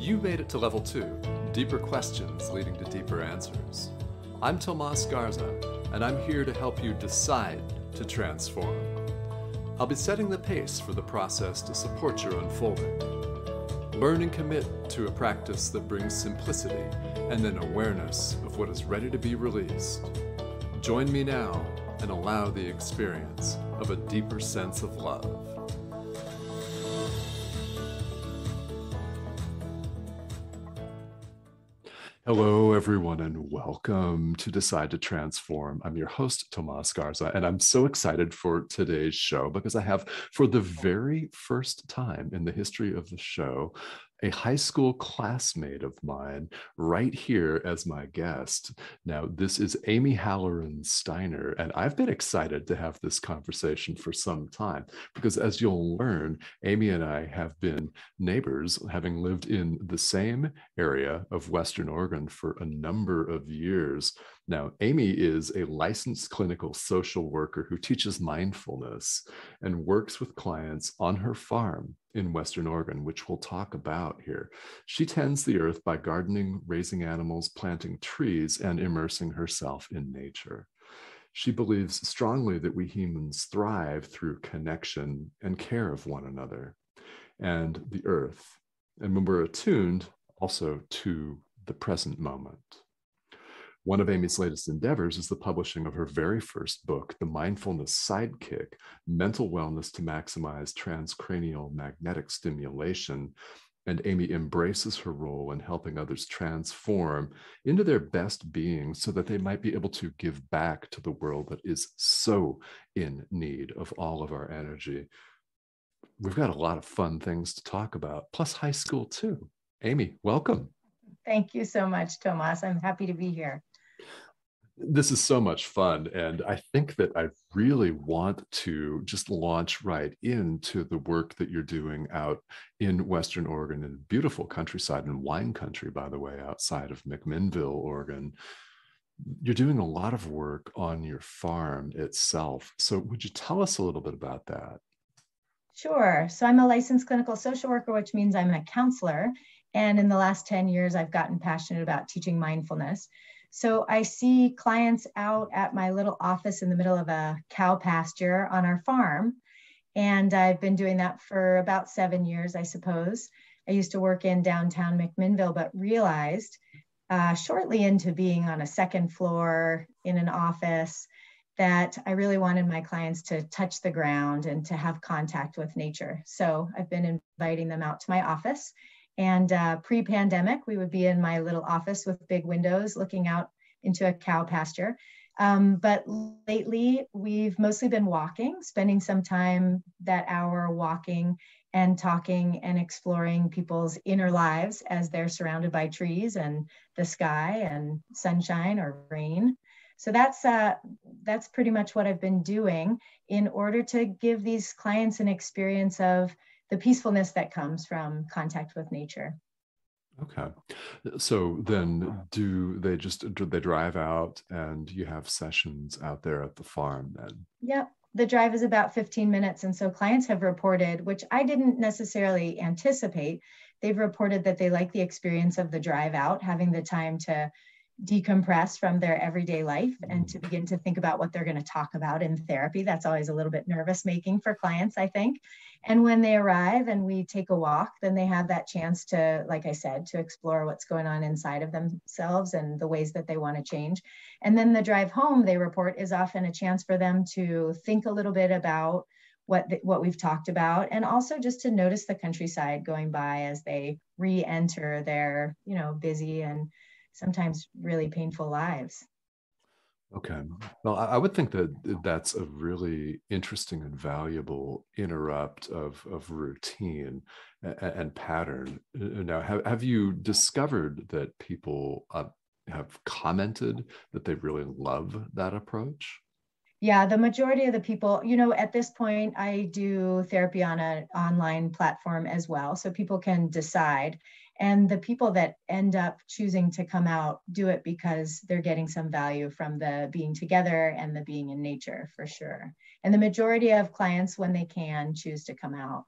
You made it to level 2, deeper questions leading to deeper answers. I'm Tomas Garza, and I'm here to help you decide to transform. I'll be setting the pace for the process to support your unfolding. Learn and commit to a practice that brings simplicity and then awareness of what is ready to be released. Join me now and allow the experience of a deeper sense of love. Hello, everyone, and welcome to Decide to Transform. I'm your host, Tomas Garza, and I'm so excited for today's show because I have, for the very first time in the history of the show, a high school classmate of mine right here as my guest. Now, this is Amy Halloran-Steiner, and I've been excited to have this conversation for some time because, as you'll learn, Amy and I have been neighbors, having lived in the same area of Western Oregon for a number of years. Now, Amy is a licensed clinical social worker who teaches mindfulness and works with clients on her farm in Western Oregon, which we'll talk about here. She tends the earth by gardening, raising animals, planting trees, and immersing herself in nature. She believes strongly that we humans thrive through connection and care of one another and the earth, and when we're attuned also to the present moment. One of Amy's latest endeavors is the publishing of her very first book, The Mindfulness Sidekick: Mental Wellness to Maximize Transcranial Magnetic Stimulation. And Amy embraces her role in helping others transform into their best being so that they might be able to give back to the world that is so in need of all of our energy. We've got a lot of fun things to talk about, plus high school too. Amy, welcome. Thank you so much, Tomas. I'm happy to be here. This is so much fun. And I think that I really want to just launch right into the work that you're doing out in Western Oregon, in beautiful countryside and wine country, by the way, outside of McMinnville, Oregon. You're doing a lot of work on your farm itself. So would you tell us a little bit about that? Sure. So I'm a licensed clinical social worker, which means I'm a counselor. And in the last 10 years, I've gotten passionate about teaching mindfulness. So I see clients out at my little office in the middle of a cow pasture on our farm. And I've been doing that for about 7 years, I suppose. I used to work in downtown McMinnville, but realized shortly into being on a second floor in an office that I really wanted my clients to touch the ground and to have contact with nature. So I've been inviting them out to my office. And pre-pandemic, we would be in my little office with big windows looking out into a cow pasture. But lately, we've mostly been walking, spending some time that hour walking and talking and exploring people's inner lives as they're surrounded by trees and the sky and sunshine or rain. So that's pretty much what I've been doing in order to give these clients an experience of the peacefulness that comes from contact with nature. Okay. So then do they drive out and you have sessions out there at the farm then? Yep. The drive is about 15 minutes. And so clients have reported, which I didn't necessarily anticipate, they've reported that they like the experience of the drive out, having the time to decompress from their everyday life and to begin to think about what they're going to talk about in therapy. That's always a little bit nervous making for clients, I think. And when they arrive and we take a walk, then they have that chance to, like I said, to explore what's going on inside of themselves and the ways that they want to change. And then the drive home, they report, is often a chance for them to think a little bit about what we've talked about, and also just to notice the countryside going by as they re-enter their, busy and sometimes really painful lives. Okay. Well, I would think that that's a really interesting and valuable interrupt of routine and pattern. Now, have you discovered that people have commented that they really love that approach? Yeah, the majority of the people, at this point, I do therapy on an online platform as well, so people can decide. And the people that end up choosing to come out do it because they're getting some value from the being together and the being in nature, for sure. And the majority of clients, when they can, choose to come out.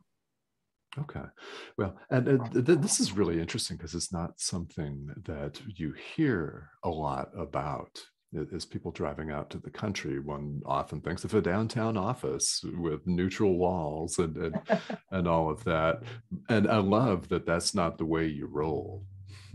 Okay. Well, and this is really interesting because it's not something that you hear a lot about. Is people driving out to the country. One often thinks of a downtown office with neutral walls and all of that. And I love that that's not the way you roll.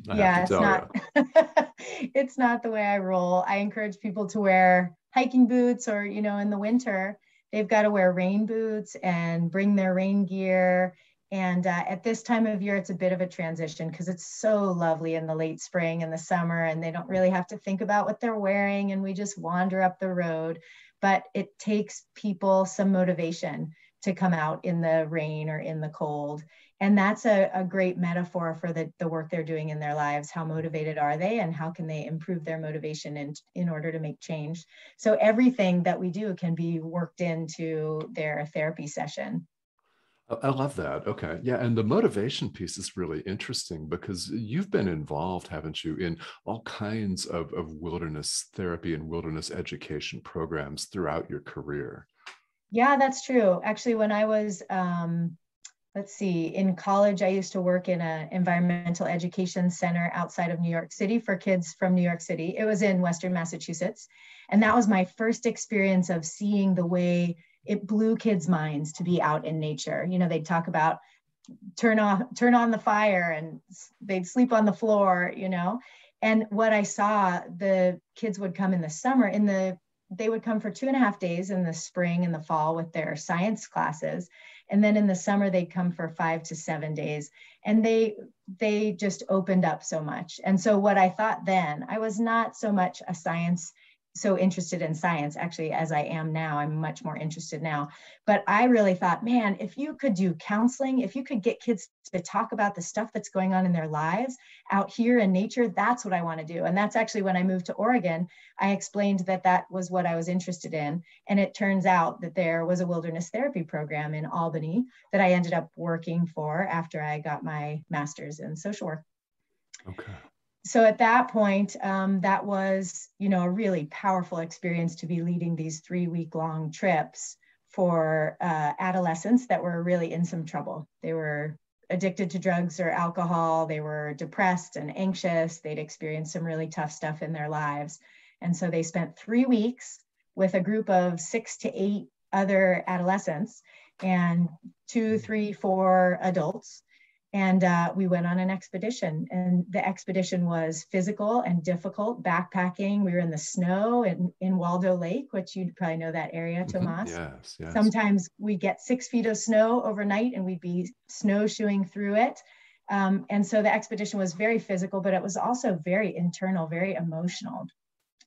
I have to Yeah, it's tell not you. it's not the way I roll. I encourage people to wear hiking boots, or, in the winter, they've got to wear rain boots and bring their rain gear. And at this time of year, it's a bit of a transition because it's so lovely in the late spring and the summer, and they don't really have to think about what they're wearing, and we just wander up the road. But it takes people some motivation to come out in the rain or in the cold. And that's a great metaphor for the work they're doing in their lives. How motivated are they, and how can they improve their motivation in order to make change? So everything that we do can be worked into their therapy session. I love that. Okay. Yeah. And the motivation piece is really interesting because you've been involved, haven't you, in all kinds of wilderness therapy and wilderness education programs throughout your career. Yeah, that's true. Actually, when I was let's see, in college, I used to work in an environmental education center outside of New York City for kids from New York City. It was in Western Massachusetts. And that was my first experience of seeing the way it blew kids' minds to be out in nature. They'd talk about turn on the fire, and they'd sleep on the floor. And what I saw, the kids would come in the summer, they would come for 2.5 days in the spring and the fall with their science classes. And then in the summer, they'd come for 5 to 7 days. And they just opened up so much. And so what I thought then, I was not so interested in science, actually, as I am now. I'm much more interested now. But I really thought, man, if you could do counseling, if you could get kids to talk about the stuff that's going on in their lives out here in nature, that's what I want to do. And that's actually when I moved to Oregon, I explained that was what I was interested in. And it turns out that there was a wilderness therapy program in Albany that I ended up working for after I got my master's in social work. Okay. So at that point, that was, a really powerful experience to be leading these 3-week-long trips for adolescents that were really in some trouble. They were addicted to drugs or alcohol. They were depressed and anxious. They'd experienced some really tough stuff in their lives. And so they spent 3 weeks with a group of 6 to 8 other adolescents and 2, 3, 4 adults. And we went on an expedition, and the expedition was physical and difficult, backpacking. We were in the snow in Waldo Lake, which you'd probably know that area, Tomas. Yes, yes. Sometimes we'd get 6 feet of snow overnight and we'd be snowshoeing through it. And so the expedition was very physical, but it was also very internal, very emotional.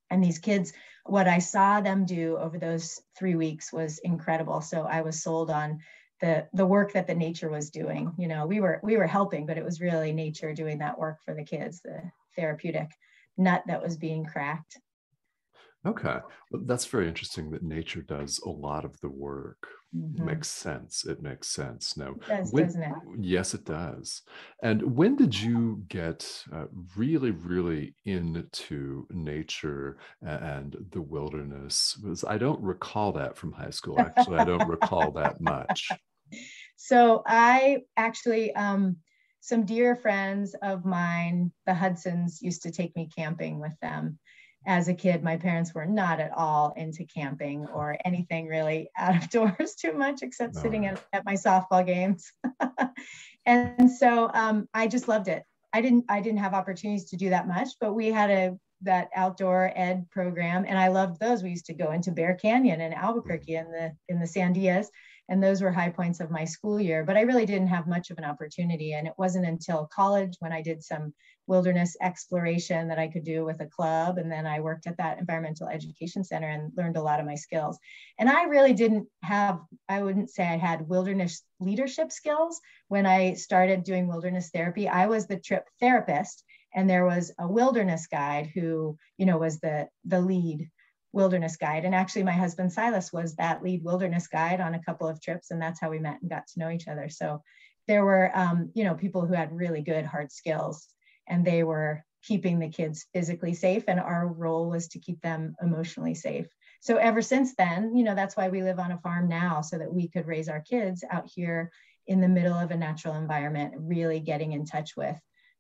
And these kids, what I saw them do over those 3 weeks was incredible. So I was sold on the work that the nature was doing. We were helping, but it was really nature doing that work for the kids, the therapeutic nut that was being cracked. Okay. Well, that's very interesting that nature does a lot of the work. Mm-hmm. Makes sense. It makes sense. Now, it does, doesn't it? Yes, it does. And when did you get really, really into nature and the wilderness? Because I don't recall that from high school. Actually, I don't recall that much. So I actually, some dear friends of mine, the Hudsons, used to take me camping with them. As a kid, my parents were not at all into camping or anything really out of doors too much, except sitting at my softball games. And so I just loved it. I didn't have opportunities to do that much, but we had that outdoor ed program, and I loved those. We used to go into Bear Canyon and Albuquerque in the Sandias, and those were high points of my school year. But I really didn't have much of an opportunity, and it wasn't until college when I did some wilderness exploration that I could do with a club, and then I worked at that environmental education center and learned a lot of my skills. And I really I wouldn't say I had wilderness leadership skills when I started doing wilderness therapy. I was the trip therapist, and there was a wilderness guide who, was the lead wilderness guide. And actually my husband Silas was that lead wilderness guide on a couple of trips, and that's how we met and got to know each other. So there were, people who had really good hard skills, and they were keeping the kids physically safe, and our role was to keep them emotionally safe. So ever since then, that's why we live on a farm now, so that we could raise our kids out here in the middle of a natural environment, really getting in touch with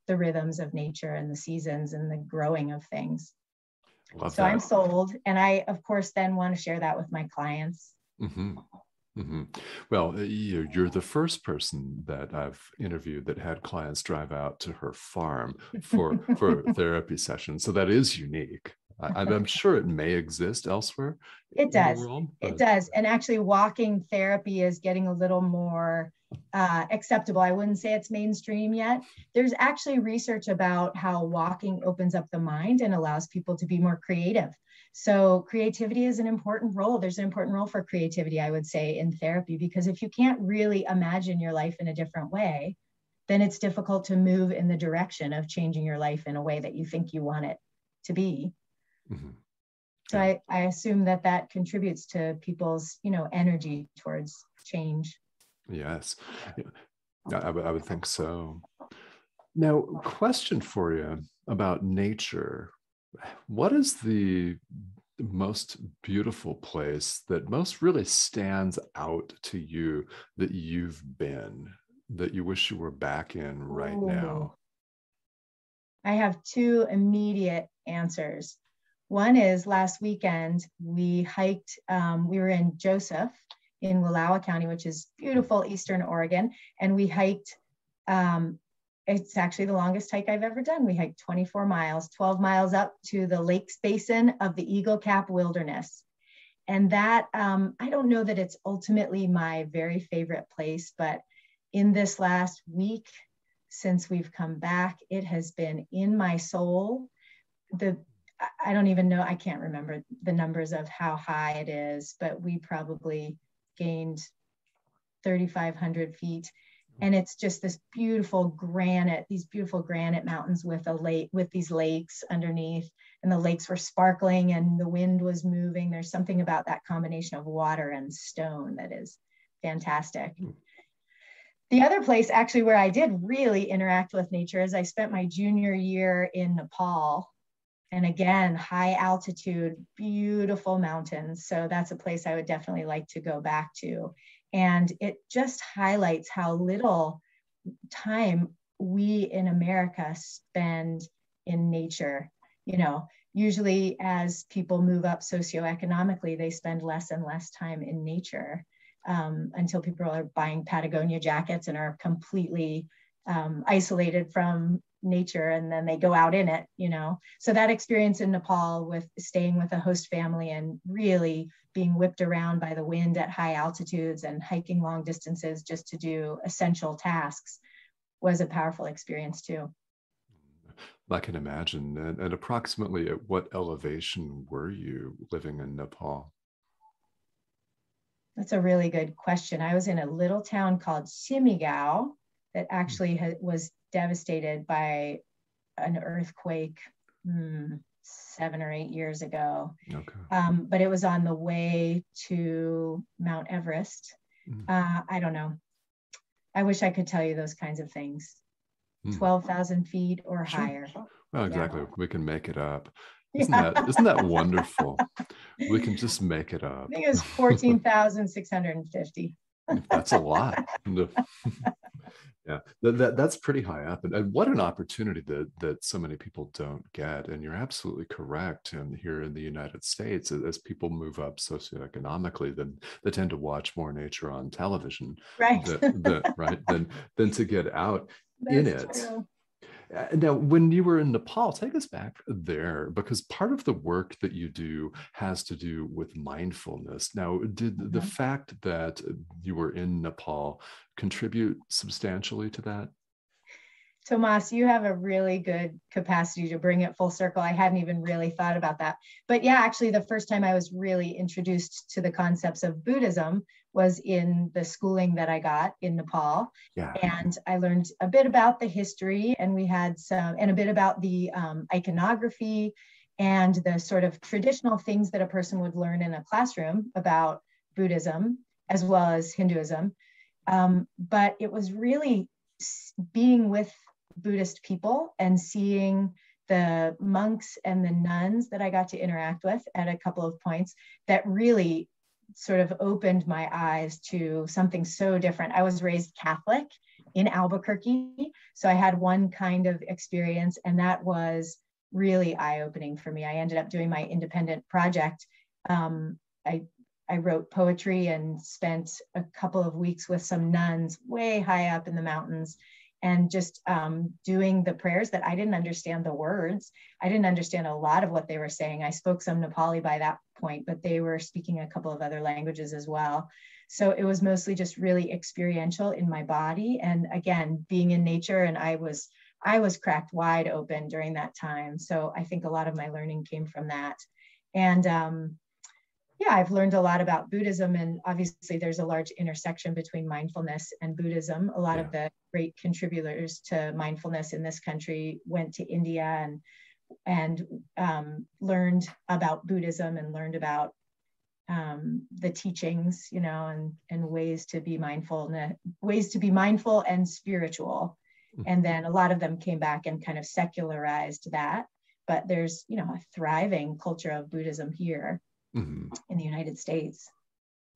the rhythms of nature and the seasons and the growing of things. Love so that. I'm sold. And I, of course, then want to share that with my clients. Mm-hmm. Mm-hmm. Well, you're the first person that I've interviewed that had clients drive out to her farm for therapy sessions. So that is unique. I'm sure it may exist elsewhere It in the does. world. It does. And actually, walking therapy is getting a little more acceptable. I wouldn't say it's mainstream yet. There's actually research about how walking opens up the mind and allows people to be more creative. So creativity is an important role. There's an important role for creativity, I would say, in therapy, because if you can't really imagine your life in a different way, then it's difficult to move in the direction of changing your life in a way that you think you want it to be. Mm-hmm. So yeah. I assume that contributes to people's, energy towards change. Yes, I would think so. Now, question for you about nature. What is the most beautiful place that most really stands out to you that you've been, that you wish you were back in right now? I have two immediate answers. One is last weekend, we hiked, we were in Joseph in Wallowa County, which is beautiful Eastern Oregon. And we hiked, it's actually the longest hike I've ever done. We hiked 24 miles, 12 miles up to the Lakes Basin of the Eagle Cap Wilderness. And that, I don't know that it's ultimately my very favorite place, but in this last week, since we've come back, it has been in my soul. I don't even know, I can't remember the numbers of how high it is, but we probably gained 3,500 feet. And it's just this beautiful granite, these beautiful granite mountains with a lake, with these lakes underneath, and the lakes were sparkling and the wind was moving. There's something about that combination of water and stone that is fantastic. The other place actually where I did really interact with nature is I spent my junior year in Nepal. And again, high altitude, beautiful mountains. So that's a place I would definitely like to go back to. And it just highlights how little time we in America spend in nature. Usually as people move up socioeconomically, they spend less and less time in nature until people are buying Patagonia jackets and are completely isolated from nature, and then they go out in it, So that experience in Nepal with staying with a host family and really being whipped around by the wind at high altitudes and hiking long distances just to do essential tasks was a powerful experience too. I can imagine. And approximately at what elevation were you living in Nepal? That's a really good question. I was in a little town called Simigao that actually was devastated by an earthquake 7 or 8 years ago. Okay. But it was on the way to Mount Everest. I don't know. I wish I could tell you those kinds of things. 12,000 feet or higher. Well, exactly. Yeah. We can make it up. Isn't that wonderful? We can just make it up. I think it was 14,650. That's a lot. Yeah, that's pretty high up. And what an opportunity that so many people don't get. And you're absolutely correct. And here in the United States, as people move up socioeconomically, then they tend to watch more nature on television, right? Right, than to get out in it. True. Now, when you were in Nepal, take us back there, because part of the work that you do has to do with mindfulness. Now, did the fact that you were in Nepal contribute substantially to that? Tomas, you have a really good capacity to bring it full circle. I hadn't even really thought about that. But yeah, actually, the first time I was really introduced to the concepts of Buddhism was in the schooling that I got in Nepal. Yeah. And I learned a bit about the history, and we had a bit about the iconography and the sort of traditional things that a person would learn in a classroom about Buddhism, as well as Hinduism. But it was really being with Buddhist people and seeing the monks and the nuns that I got to interact with at a couple of points that really sort of opened my eyes to something so different. I was raised Catholic in Albuquerque, so I had one kind of experience, and that was really eye-opening for me. I ended up doing my independent project. I wrote poetry and spent a couple of weeks with some nuns way high up in the mountains, and just doing the prayers that I didn't understand the words. I didn't understand a lot of what they were saying. I spoke some Nepali by that point, but they were speaking a couple of other languages as well. So it was mostly just really experiential in my body. And again, being in nature, and I was cracked wide open during that time. So I think a lot of my learning came from that. And yeah, I've learned a lot about Buddhism, and obviously there's a large intersection between mindfulness and Buddhism. A lot of the great contributors to mindfulness in this country went to India and learned about Buddhism and learned about the teachings, you know, and ways to be mindful and spiritual. And then a lot of them came back and kind of secularized that. But there's, you know, a thriving culture of Buddhism here. In the United States.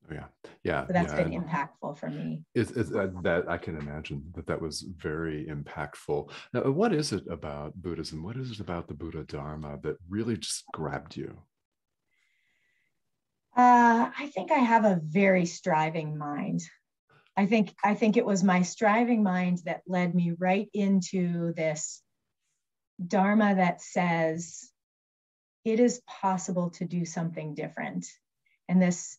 Yeah. So that's been impactful for me. That I can imagine that was very impactful. Now, what is it about Buddhism? What is it about the Buddha Dharma that really just grabbed you? I think I have a very striving mind. I think it was my striving mind that led me right into this Dharma that says, it is possible to do something different. And this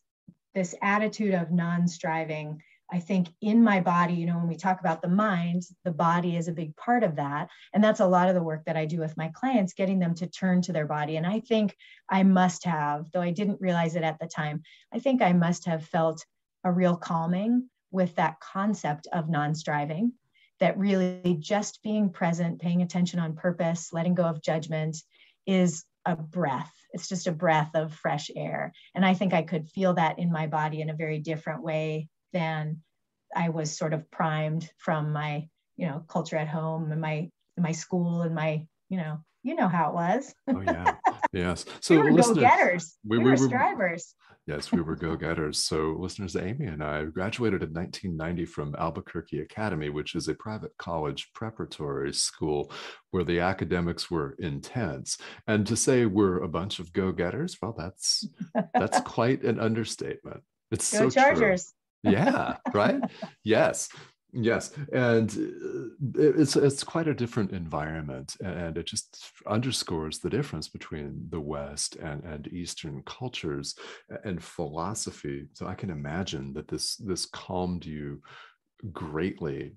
attitude of non-striving, I think in my body, you know, when we talk about the mind, the body is a big part of that. And that's a lot of the work that I do with my clients, getting them to turn to their body. And I think I must have, though I didn't realize it at the time, I think I must have felt a real calming with that concept of non-striving, that really just being present, paying attention on purpose, letting go of judgment is a breath. It's just a breath of fresh air. And I think I could feel that in my body in a very different way than I was sort of primed from my, you know, culture at home and my school and my, you know how it was. Oh yeah. Yes. So we were go-getters. We were strivers. Yes, we were go-getters. So listeners, Amy and I graduated in 1990 from Albuquerque Academy, which is a private college preparatory school where the academics were intense. And to say we're a bunch of go-getters, well, that's quite an understatement. It's Go so Chargers. True. Yeah, right? Yes. And it's quite a different environment, and it just underscores the difference between the West and Eastern cultures and philosophy. So I can imagine that this calmed you greatly.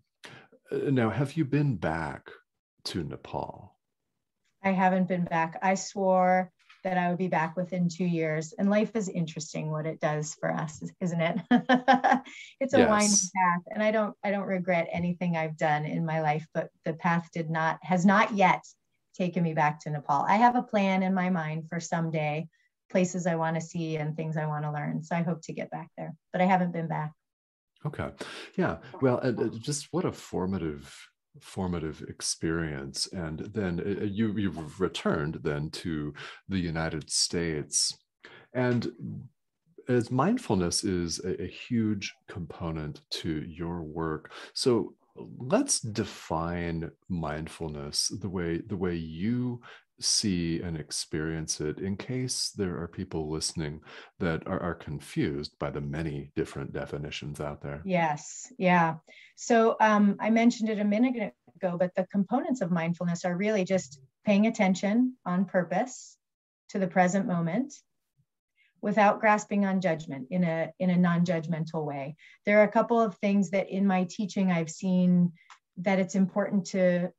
Now, have you been back to Nepal? I haven't been back. I swore that I would be back within 2 years. And life is interesting what it does for us, isn't it? It's a winding path. And I don't regret anything I've done in my life, but the path has not yet taken me back to Nepal. I have a plan in my mind for someday, places I want to see and things I want to learn. So I hope to get back there, but I haven't been back. Okay. Yeah. Well, just what a formative experience. And then you've returned then to the United States, and as mindfulness is a huge component to your work. So let's define mindfulness the way you see and experience it, in case there are people listening that are confused by the many different definitions out there. Yes. Yeah. So I mentioned it a minute ago, but the components of mindfulness are really just paying attention on purpose to the present moment without grasping on judgment in a non-judgmental way. There are a couple of things that in my teaching I've seen that it's important to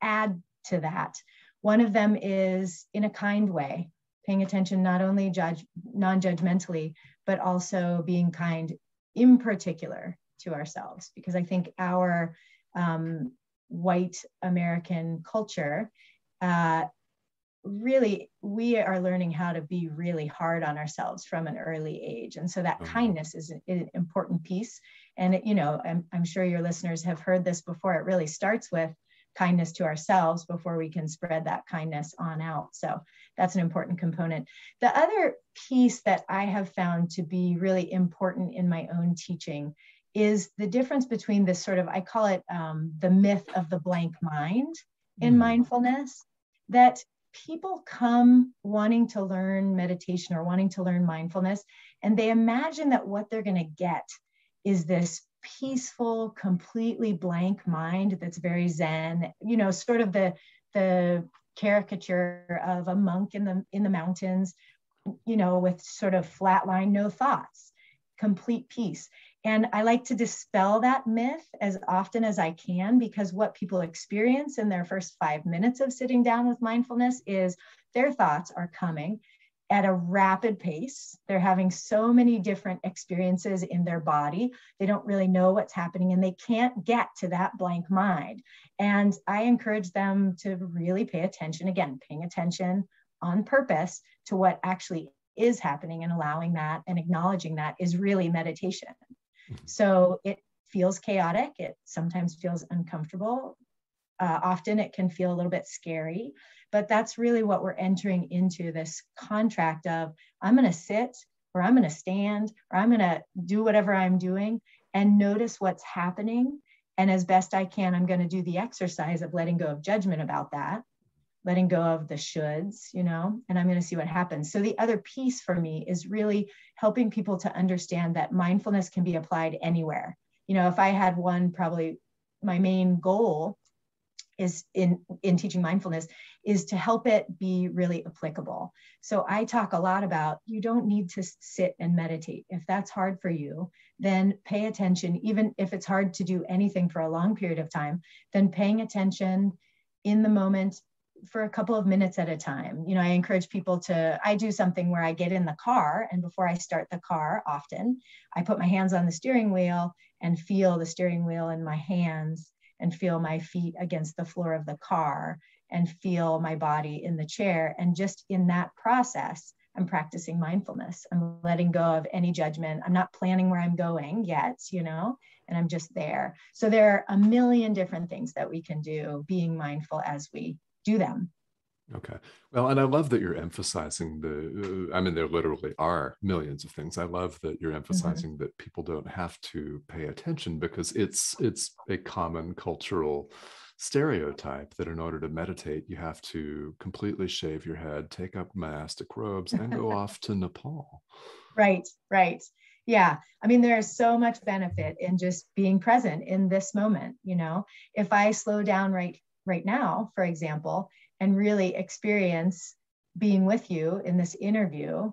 add to that. One of them is in a kind way, paying attention not only non-judgmentally, but also being kind in particular to ourselves. Because I think our white American culture, really, we are learning how to be really hard on ourselves from an early age. And so that kindness is an important piece. And, I'm sure your listeners have heard this before. It really starts with kindness to ourselves before we can spread that kindness on out. So that's an important component. The other piece that I have found to be really important in my own teaching is the difference between this sort of, I call it the myth of the blank mind in mindfulness, that people come wanting to learn meditation or wanting to learn mindfulness, and they imagine that what they're going to get is this peaceful, completely blank mind that's very Zen, you know, sort of the caricature of a monk in the mountains, you know, with sort of flat line, no thoughts, complete peace. And I like to dispel that myth as often as I can, because what people experience in their first 5 minutes of sitting down with mindfulness is their thoughts are coming at a rapid pace. They're having so many different experiences in their body. They don't really know what's happening and they can't get to that blank mind. And I encourage them to really pay attention, again, paying attention on purpose to what actually is happening, and allowing that and acknowledging that is really meditation. So it feels chaotic. It sometimes feels uncomfortable. Often it can feel a little bit scary, but that's really what we're entering into, this contract of, I'm going to sit, or I'm going to stand, or I'm going to do whatever I'm doing and notice what's happening. And as best I can, I'm going to do the exercise of letting go of judgment about that, letting go of the shoulds, you know, and I'm going to see what happens. So the other piece for me is really helping people to understand that mindfulness can be applied anywhere. You know, if I had one, probably my main goal is in teaching mindfulness is to help it be really applicable. So I talk a lot about, you don't need to sit and meditate. If that's hard for you, then pay attention. Even if it's hard to do anything for a long period of time, then paying attention in the moment for a couple of minutes at a time. You know, I encourage people to, I do something where I get in the car, and before I start the car, often I put my hands on the steering wheel and feel the steering wheel in my hands, and feel my feet against the floor of the car, and feel my body in the chair. And just in that process, I'm practicing mindfulness. I'm letting go of any judgment. I'm not planning where I'm going yet, you know, and I'm just there. So there are a million different things that we can do being mindful as we do them. Okay. Well, and I love that you're emphasizing I mean, there literally are millions of things. I love that you're emphasizing that people don't have to pay attention, because it's a common cultural stereotype that in order to meditate, you have to completely shave your head, take up monastic robes, and go off to Nepal. Right, right. Yeah. I mean, there is so much benefit in just being present in this moment. You know, if I slow down right now, for example, and really experience being with you in this interview,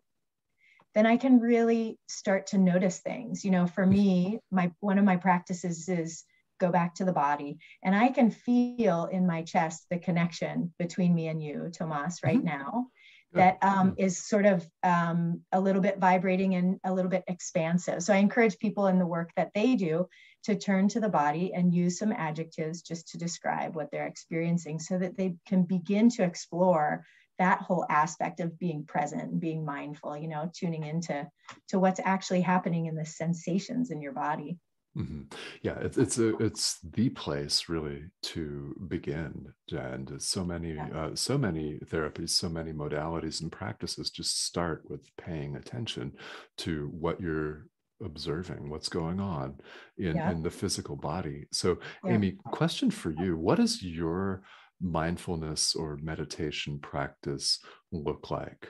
then I can really start to notice things. You know, for me, one of my practices is go back to the body, and I can feel in my chest the connection between me and you, Tomas, right now. That is sort of a little bit vibrating and a little bit expansive. So I encourage people in the work that they do to turn to the body and use some adjectives just to describe what they're experiencing, so that they can begin to explore that whole aspect of being present and being mindful, you know, tuning into what's actually happening in the sensations in your body. Yeah, it's the place really to begin, and so many therapies, so many modalities and practices just start with paying attention to what you're observing, what's going on in the physical body. So, Amy, question for you: what does your mindfulness or meditation practice look like?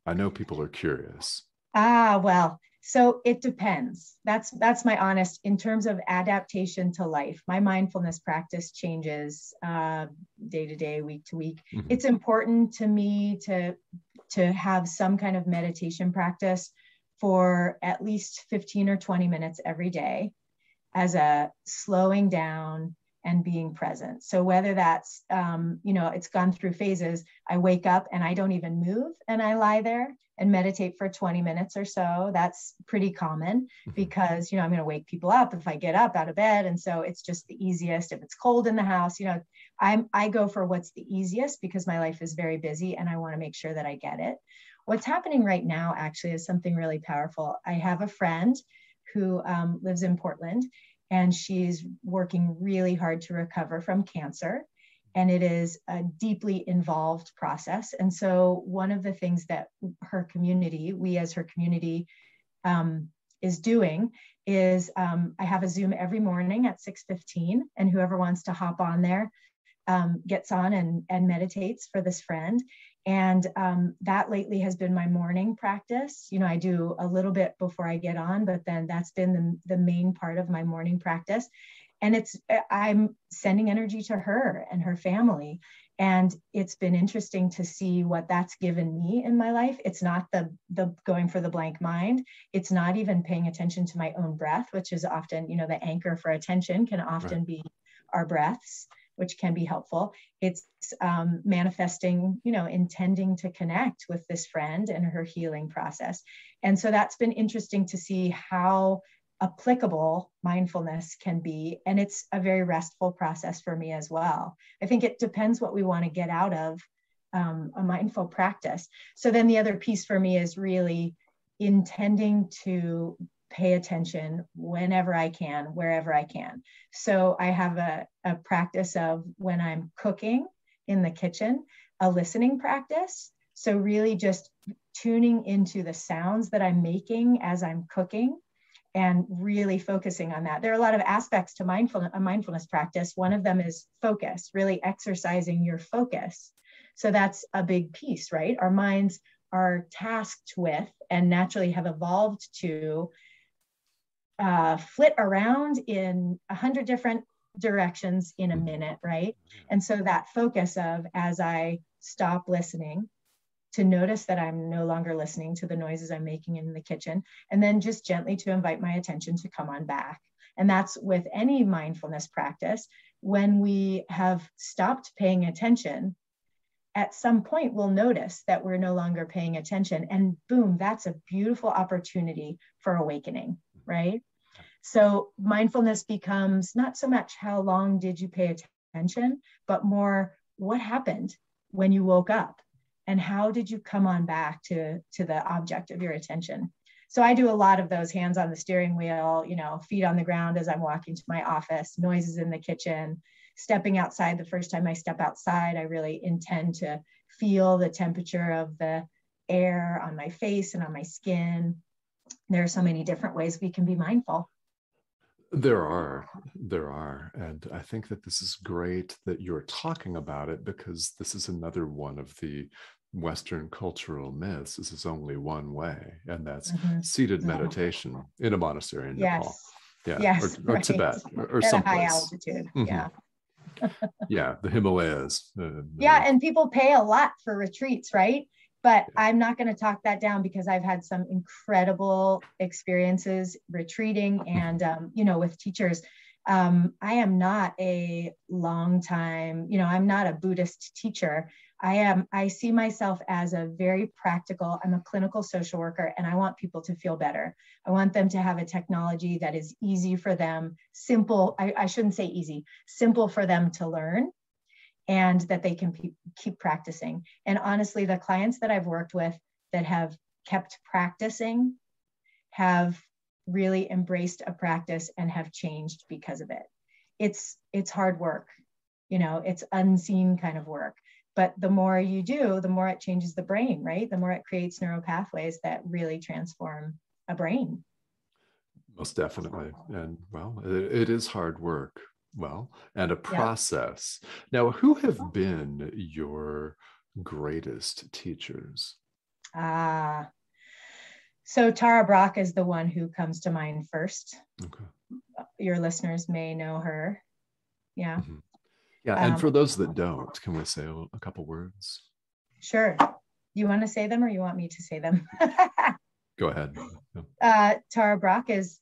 I know people are curious. Well. So it depends. That's my honest, in terms of adaptation to life. My mindfulness practice changes day to day, week to week. It's important to me to have some kind of meditation practice for at least 15 or 20 minutes every day, as a slowing down and being present. So whether that's, you know, it's gone through phases. I wake up and I don't even move, and I lie there and meditate for 20 minutes or so. That's pretty common, because, you know, I'm going to wake people up if I get up out of bed. And so it's just the easiest. If it's cold in the house, you know, I go for what's the easiest, because my life is very busy and I want to make sure that I get it. What's happening right now actually is something really powerful. I have a friend who lives in Portland, and she's working really hard to recover from cancer. and it is a deeply involved process. And so one of the things that her community, we as her community, is doing is I have a Zoom every morning at 6:15, and whoever wants to hop on there gets on and meditates for this friend. And that lately has been my morning practice. You know, I do a little bit before I get on, but then that's been the main part of my morning practice. And I'm sending energy to her and her family. And it's been interesting to see what that's given me in my life. It's not the going for the blank mind. It's not even paying attention to my own breath, which is often, you know, the anchor for attention can often be our breaths, which can be helpful. It's manifesting, you know, intending to connect with this friend and her healing process. And so that's been interesting to see how applicable mindfulness can be. And it's a very restful process for me as well. I think it depends what we want to get out of a mindful practice. So then the other piece for me is really intending to pay attention whenever I can, wherever I can. So I have a practice of when I'm cooking in the kitchen, a listening practice. So really just tuning into the sounds that I'm making as I'm cooking and really focusing on that. There are a lot of aspects to a mindfulness practice. One of them is focus, really exercising your focus. So that's a big piece, right? Our minds are tasked with and naturally have evolved to flit around in 100 different directions in a minute, right? And so that focus of, as I stop listening, to notice that I'm no longer listening to the noises I'm making in the kitchen, and then just gently to invite my attention to come on back. And that's with any mindfulness practice. When we have stopped paying attention, at some point we'll notice that we're no longer paying attention, and boom, that's a beautiful opportunity for awakening, right? So mindfulness becomes not so much how long did you pay attention, but more what happened when you woke up and how did you come on back to the object of your attention. So I do a lot of those, hands on the steering wheel, you know, feet on the ground as I'm walking to my office, noises in the kitchen, stepping outside. The first time I step outside, I really intend to feel the temperature of the air on my face and on my skin. There are so many different ways we can be mindful. There are. And I think that this is great that you're talking about it, because this is another one of the Western cultural myths. This is only one way, and that's seated meditation in a monastery in Nepal. Yeah. Yes. Or Tibet or at someplace. A high altitude. Yeah. Yeah. The Himalayas. And people pay a lot for retreats, right? But I'm not going to talk that down, because I've had some incredible experiences retreating and, you know, with teachers. I am not a long time, you know, I'm not a Buddhist teacher. I see myself as a very practical, I'm a clinical social worker, and I want people to feel better. I want them to have a technology that is easy for them, simple. I shouldn't say easy, simple for them to learn, and that they can keep practicing. And honestly, the clients that I've worked with that have kept practicing have really embraced a practice and have changed because of it. It's hard work, you know, it's unseen kind of work. But the more you do, the more it changes the brain, right? The more it creates neural pathways that really transform a brain. Most definitely. And well, it is hard work. Well, and a process. Now, who have been your greatest teachers? So Tara Brach is the one who comes to mind first. Okay. Your listeners may know her. Yeah. Yeah. And for those that don't, can we say a couple words? Sure. You want to say them or you want me to say them? Go ahead. Tara Brach is,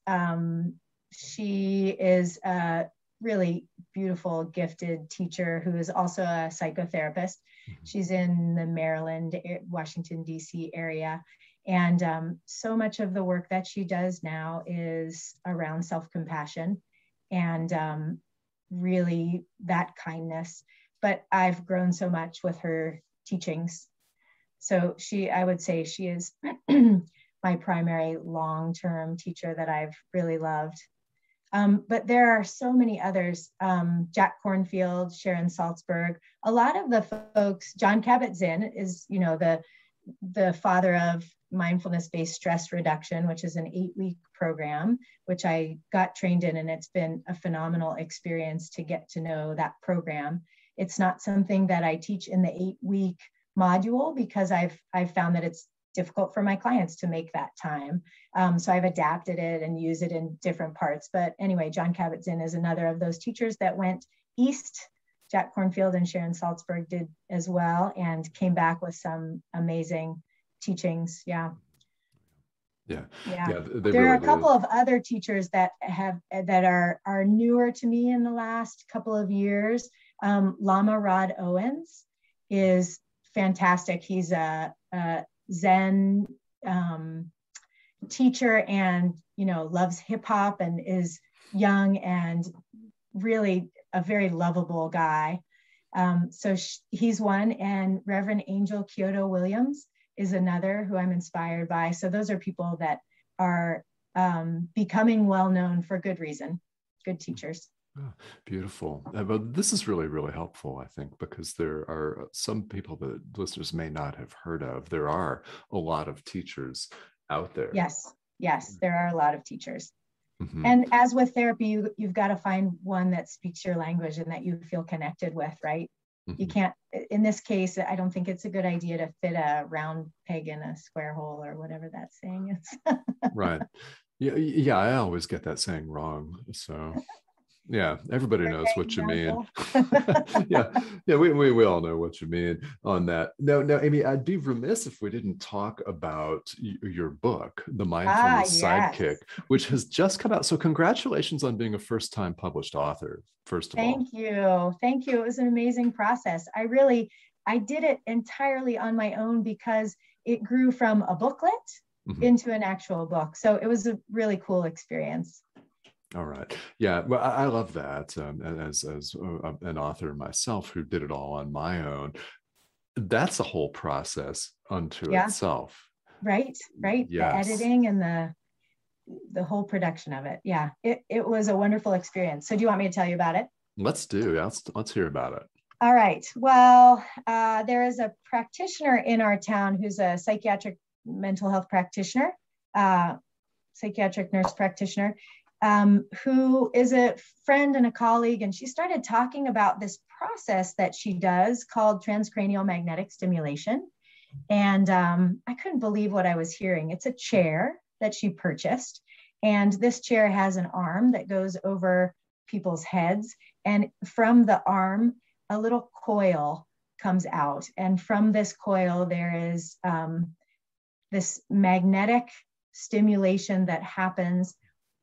she is a really beautiful, gifted teacher who is also a psychotherapist. She's in the Maryland, Washington, D.C. area. And so much of the work that she does now is around self-compassion and really that kindness. But I've grown so much with her teachings. So I would say she is my primary long-term teacher that I've really loved. But there are so many others, Jack Kornfield, Sharon Salzberg, a lot of the folks. John Kabat-Zinn is, the father of mindfulness-based stress reduction, which is an 8-week program, which I got trained in, and it's been a phenomenal experience to get to know that program. It's not something that I teach in the 8-week module because I've found that it's difficult for my clients to make that time. So I've adapted it and use it in different parts. But anyway, John Kabat-Zinn is another of those teachers that went east. Jack Kornfield and Sharon Salzberg did as well, and came back with some amazing teachings. Yeah. There really are a couple of other teachers that are newer to me in the last couple of years. Lama Rod Owens is fantastic. He's a Zen teacher, and loves hip hop, and is young and really a very lovable guy. So he's one, and Reverend Angel Kyoto Williams is another who I'm inspired by. So those are people that are becoming well known for good reason, good teachers. Oh, beautiful. But this is really, really helpful, I think, because there are some people that listeners may not have heard of. There are a lot of teachers out there. Yes, there are a lot of teachers. Mm-hmm. And as with therapy, you've got to find one that speaks your language and that you feel connected with, right? Mm-hmm. You can't, in this case, I don't think it's a good idea to fit a round peg in a square hole, or whatever that saying is. Right. Yeah, I always get that saying wrong. So yeah, everybody knows what you mean. yeah, we all know what you mean on that. No, Amy, I'd be remiss if we didn't talk about your book, The Mindfulness Sidekick, which has just come out. So congratulations on being a first-time published author, first of all. Thank you. It was an amazing process. I did it entirely on my own because it grew from a booklet into an actual book. So it was a really cool experience. All right. Yeah. Well, I love that. As an author myself who did it all on my own, that's a whole process unto itself. Right. Yes. The editing and the whole production of it. Yeah. It was a wonderful experience. So do you want me to tell you about it? Let's hear about it. All right. Well, there is a practitioner in our town who's a psychiatric mental health practitioner, psychiatric nurse practitioner, who is a friend and a colleague. And she started talking about this process that she does called transcranial magnetic stimulation. And I couldn't believe what I was hearing. It's a chair that she purchased. And this chair has an arm that goes over people's heads. And from the arm, a little coil comes out. And from this coil, there is this magnetic stimulation that happens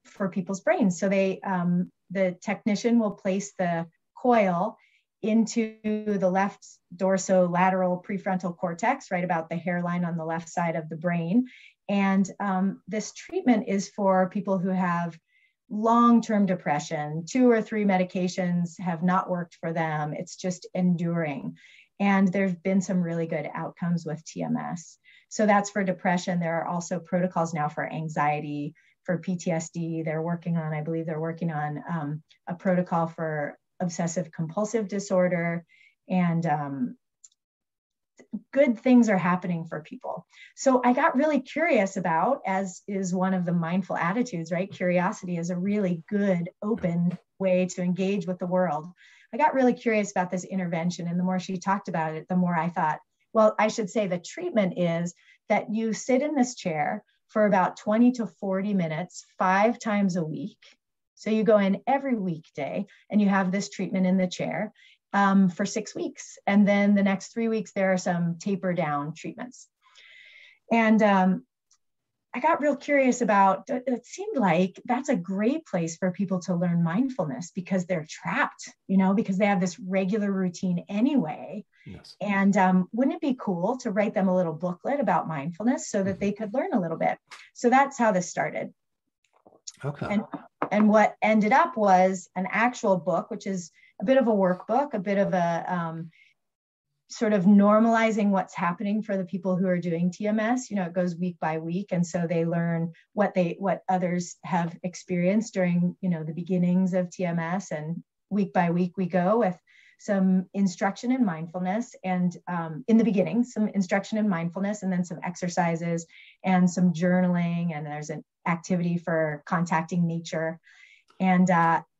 for people's brains. So the technician will place the coil into the left dorsolateral prefrontal cortex, right about the hairline on the left side of the brain. And this treatment is for people who have long-term depression. 2 or 3 medications have not worked for them. It's just enduring. And there's been some really good outcomes with TMS. So that's for depression. There are also protocols now for anxiety, for PTSD. I believe they're working on a protocol for obsessive compulsive disorder, and good things are happening for people. So I got really curious about, as is one of the mindful attitudes, right? Curiosity is a really good, open way to engage with the world. I got really curious about this intervention, and the more she talked about it, the more I thought, well, I should say the treatment is that you sit in this chair for about 20 to 40 minutes, 5 times a week. So you go in every weekday and you have this treatment in the chair for 6 weeks. And then the next 3 weeks, there are some taper down treatments. And I got real curious about, it seemed like that's a great place for people to learn mindfulness because they're trapped, because they have this regular routine anyway. Yes. And wouldn't it be cool to write them a little booklet about mindfulness so that they could learn a little bit? So that's how this started. Okay. And what ended up was an actual book, which is a bit of a workbook, a bit of a sort of normalizing what's happening for the people who are doing TMS. It goes week by week. And so they learn what others have experienced during, the beginnings of TMS. And week by week, we go with some instruction in mindfulness, and in the beginning, some instruction in mindfulness, and then some exercises and some journaling. And there's an activity for contacting nature. And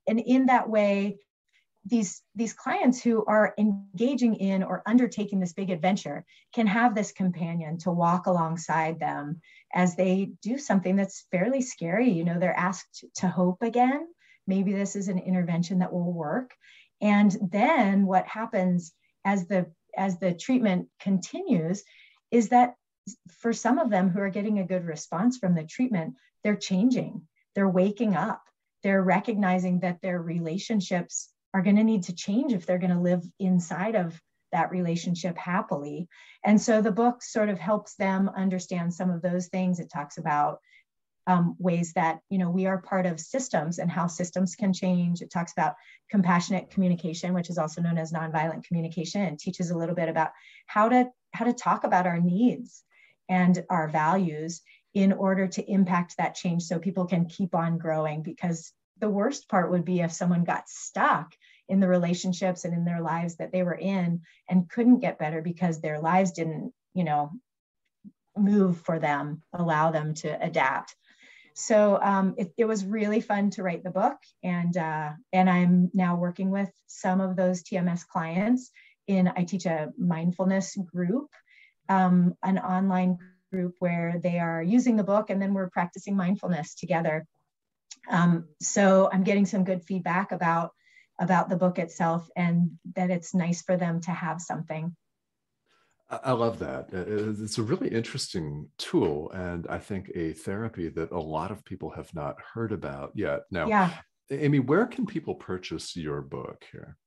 in that way, these clients who are engaging in or undertaking this big adventure can have this companion to walk alongside them as they do something that's fairly scary. They're asked to hope again. Maybe this is an intervention that will work. And then what happens as the treatment continues is that for some of them who are getting a good response from the treatment, they're changing, they're waking up, they're recognizing that their relationships are going to need to change if they're going to live inside of that relationship happily. And so the book sort of helps them understand some of those things. It talks about ways that, we are part of systems and how systems can change. It talks about compassionate communication, which is also known as nonviolent communication, and teaches a little bit about how to talk about our needs and our values in order to impact that change so people can keep on growing. Because the worst part would be if someone got stuck in the relationships and in their lives that they were in and couldn't get better because their lives didn't, move for them, allow them to adapt. So it was really fun to write the book, and I'm now working with some of those TMS clients. I teach a mindfulness group, an online group where they are using the book, and then we're practicing mindfulness together. So I'm getting some good feedback about the book itself, and that it's nice for them to have something. I love that. It's a really interesting tool, and I think a therapy that a lot of people have not heard about yet. Now, yeah. Amy, where can people purchase your book here?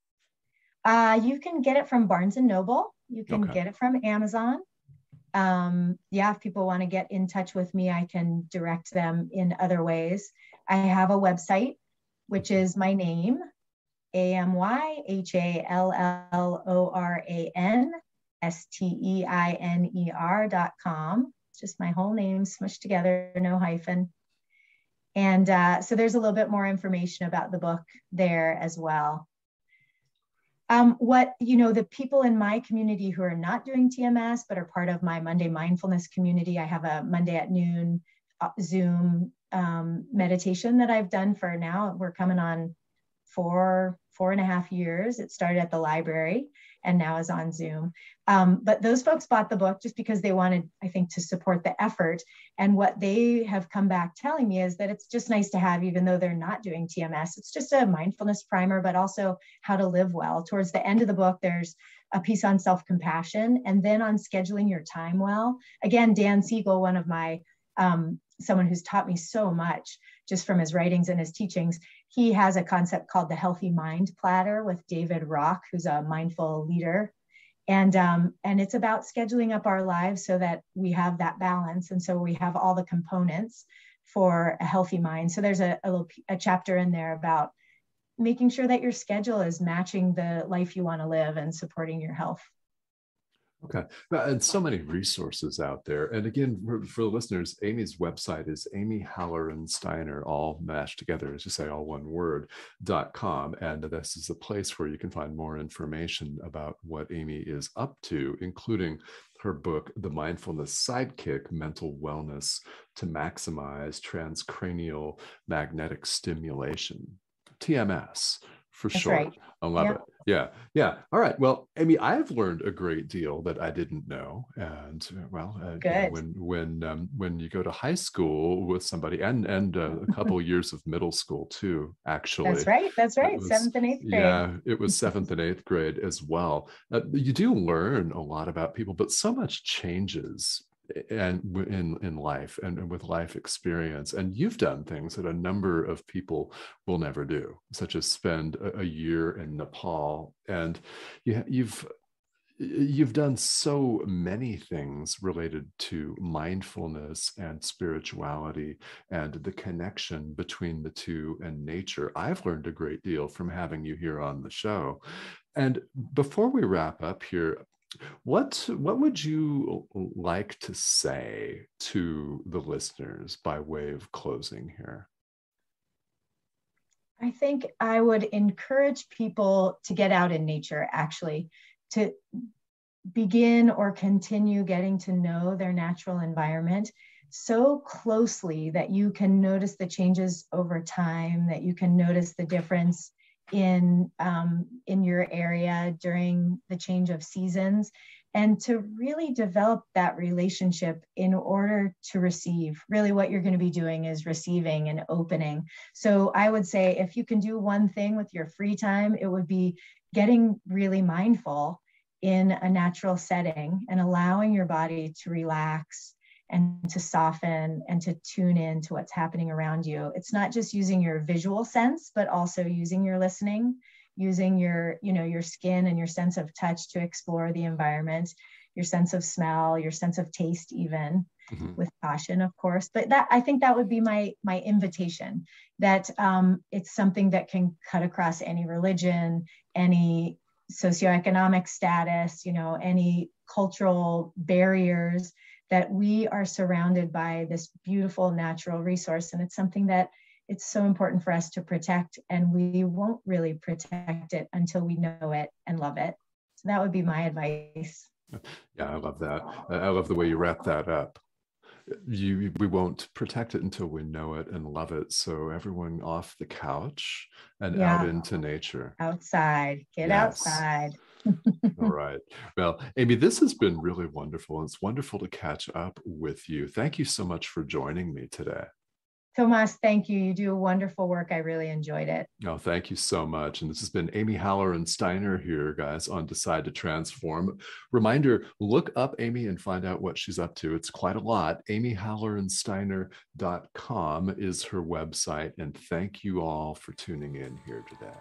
You can get it from Barnes & Noble. You can get it from Amazon. If people want to get in touch with me, I can direct them in other ways. I have a website, which is my name, AMYHALLORANSTEINER.com. Just my whole name smushed together, no hyphen. And so there's a little bit more information about the book there as well. The people in my community who are not doing TMS, but are part of my Monday mindfulness community, I have a Monday at noon Zoom meditation that I've done for now. We're coming on 4.5 years. It started at the library and now is on Zoom. But those folks bought the book just because they wanted, I think, to support the effort. And what they have come back telling me is that it's just nice to have, even though they're not doing TMS. It's just a mindfulness primer, but also how to live well. Towards the end of the book, there's a piece on self-compassion, and then on scheduling your time well. Again, Dan Siegel, one of my, someone who's taught me so much just from his writings and his teachings, he has a concept called the Healthy Mind Platter with David Rock, who's a mindful leader. And it's about scheduling up our lives so that we have that balance. And so we have all the components for a healthy mind. So there's a chapter in there about making sure that your schedule is matching the life you want to live and supporting your health. Okay. And so many resources out there. And again, for the listeners, Amy's website is Amy Halloran-Steiner, all mashed together, as you say, all one word, .com. And this is a place where you can find more information about what Amy is up to, including her book, The Mindfulness Sidekick, Mental Wellness to Maximize Transcranial Magnetic Stimulation, TMS. For That's sure. Right. I love it. Yeah. Yeah. All right. Well, Amy, I've learned a great deal that I didn't know. And when you go to high school with somebody and a couple years of middle school too, actually. That's right. That's right. 7th and 8th grade. Yeah, it was 7th and 8th grade as well. You do learn a lot about people, but so much changes and in life and with life experience. And you've done things that a number of people will never do, such as spend a year in Nepal. And you've done so many things related to mindfulness and spirituality and the connection between the two and nature. I've learned a great deal from having you here on the show. And before we wrap up here, What would you like to say to the listeners by way of closing here? I think I would encourage people to get out in nature, actually, to begin or continue getting to know their natural environment so closely that you can notice the changes over time, that you can notice the difference in your area during the change of seasons, and to really develop that relationship in order to receive. Really, what you're going to be doing is receiving and opening. So I would say if you can do one thing with your free time, it would be getting really mindful in a natural setting and allowing your body to relax and to soften and to tune in to what's happening around you. It's not just using your visual sense, but also using your listening, using your, your skin and your sense of touch to explore the environment, your sense of smell, your sense of taste, even with caution, of course. But that, I think that would be my invitation, that it's something that can cut across any religion, any socioeconomic status, any cultural barriers, that we are surrounded by this beautiful natural resource. And it's something that it's so important for us to protect, and we won't really protect it until we know it and love it. So that would be my advice. Yeah, I love that. I love the way you wrap that up. We won't protect it until we know it and love it. So everyone off the couch and out into nature. Outside. Get outside. All right. Well, Amy, this has been really wonderful. It's wonderful to catch up with you. Thank you so much for joining me today. Tomas, thank you. You do wonderful work. I really enjoyed it. Oh, thank you so much. And this has been Amy Halloran-Steiner here, guys, on Decide to Transform. Reminder, look up Amy and find out what she's up to. It's quite a lot. amyhalloransteiner.com is her website. And thank you all for tuning in here today.